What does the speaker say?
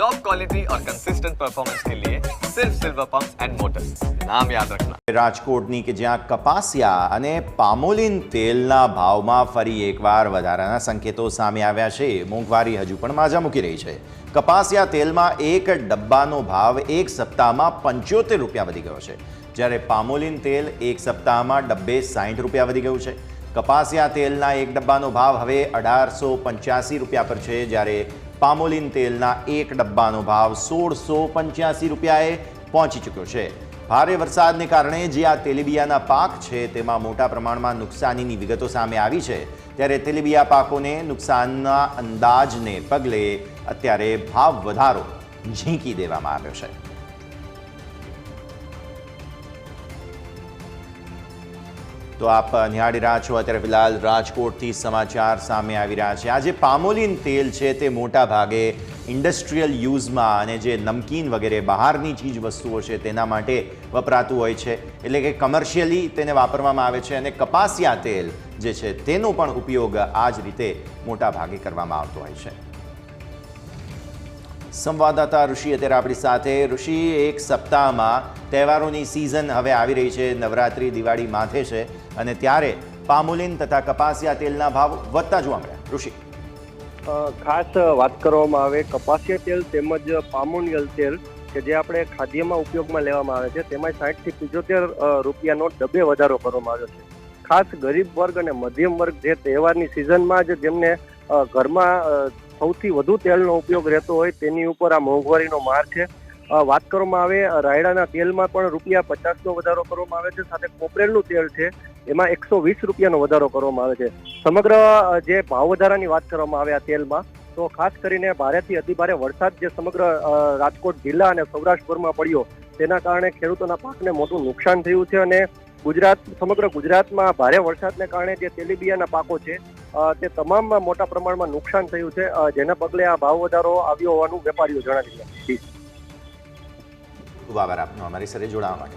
Top quality और consistent performance के लिए सिर्फ सिल्वर पंप्स एंड मोटर्स, नाम याद रखना। રાજકોટની કે જ્યાં કપાસિયા અને પામોલિન તેલના ભાવમાં ફરી એકવાર વધારાના સંકેતો સામે આવ્યા છે। મોંઘવારી હજુ પણ માજા મૂકી રહી છે। કપાસિયા તેલમાં એક ડબ્બાનો ભાવ એક સપ્તાહમાં 75 રૂપિયા વધી ગયો છે, જ્યારે પામોલિન તેલ એક સપ્તાહમાં ડબ્બે 60 રૂપિયા વધી ગયું છે। કપાસિયા તેલના એક ડબ્બાનો ભાવ હવે 1885 રૂપિયા પર છે, જ્યારે પામોલિન તેલના એક ડબ્બાનો ભાવ 1685 રૂપિયાએ પહોંચી ચૂક્યો છે। ભારે વરસાદને કારણે જે આ તેલીબિયાના પાક છે તેમાં મોટા પ્રમાણમાં નુકસાનીની વિગતો સામે આવી છે, ત્યારે તેલીબિયા પાકોને નુકસાનના અંદાજને પગલે અત્યારે ભાવ વધારો ઝીંકી દેવામાં આવ્યો છે। તો આપ નિહાળી રહ્યા છો અત્યારે ફિલહાલ રાજકોટથી સમાચાર સામે આવી રહ્યા છે। આજે પામોલિન તેલ છે તે મોટા ભાગે ઇન્ડસ્ટ્રીયલ યુઝમાં અને જે નમકીન વગેરે બહારની ચીજ વસ્તુઓ છે તેના માટે વપરાતું હોય છે, એટલે કે કમર્શિયલી તેને વાપરવામાં આવે છે। અને કપાસિયા તેલ જે છે તેનો પણ ઉપયોગ આ જ રીતે મોટા ભાગે કરવામાં આવતો હોય છે। સંવાદદાતા ઋષિ અત્યારે આપણી સાથે। ઋષિ, એક સપ્તાહમાં તહેવારોની સિઝન હવે આવી રહી છે, નવરાત્રિ દિવાળી માથે છે, અને ત્યારે પામોલિન તથા કપાસિયા તેલના ભાવ વધતા જોવા મળ્યા। ઋષિ, ખાસ વાત કરવામાં આવે કપાસિયા તેલ તેમજ પામોલિન તેલ કે જે આપણે ખાદ્યમાં ઉપયોગમાં લેવામાં આવે છે તેમાં 60 થી 75 રૂપિયાનો ડબ્બે વધારો કરવામાં આવ્યો છે। ખાસ ગરીબ વર્ગ અને મધ્યમ વર્ગ જે તહેવારની સિઝનમાં જ જેમને ઘરમાં સૌથી વધુ તેલનો ઉપયોગ રહેતો હોય તેની ઉપર આ મોંઘવારીનો માર છે। વાત કરવામાં આવે રાયડાના તેલમાં પણ ₹50નો વધારો કરવામાં આવે છે, સાથે કોપરેલનું તેલ છે એમાં 120 રૂપિયાનો વધારો કરવામાં આવે છે। સમગ્ર જે ભાવ વધારાની વાત કરવામાં આવે આ તેલમાં, તો ખાસ કરીને ભારેથી અતિભારે વરસાદ જે સમગ્ર રાજકોટ જિલ્લા અને સૌરાષ્ટ્રભરમાં પડ્યો તેના કારણે ખેડૂતોના પાકને મોટું નુકસાન થયું છે, અને સમગ્ર ગુજરાતમાં ભારે વરસાદને કારણે જે તેલીબિયાના પાકો છે તે તમામમાં મોટા પ્રમાણમાં નુકસાન થયું છે, જેના પગલે આ ભાવ વધારો આવ્યો હોવાનું વેપારીઓ જણાવી રહ્યા છે। ખૂબ આભાર આપનો અમારી સાથે જોડાવા માટે।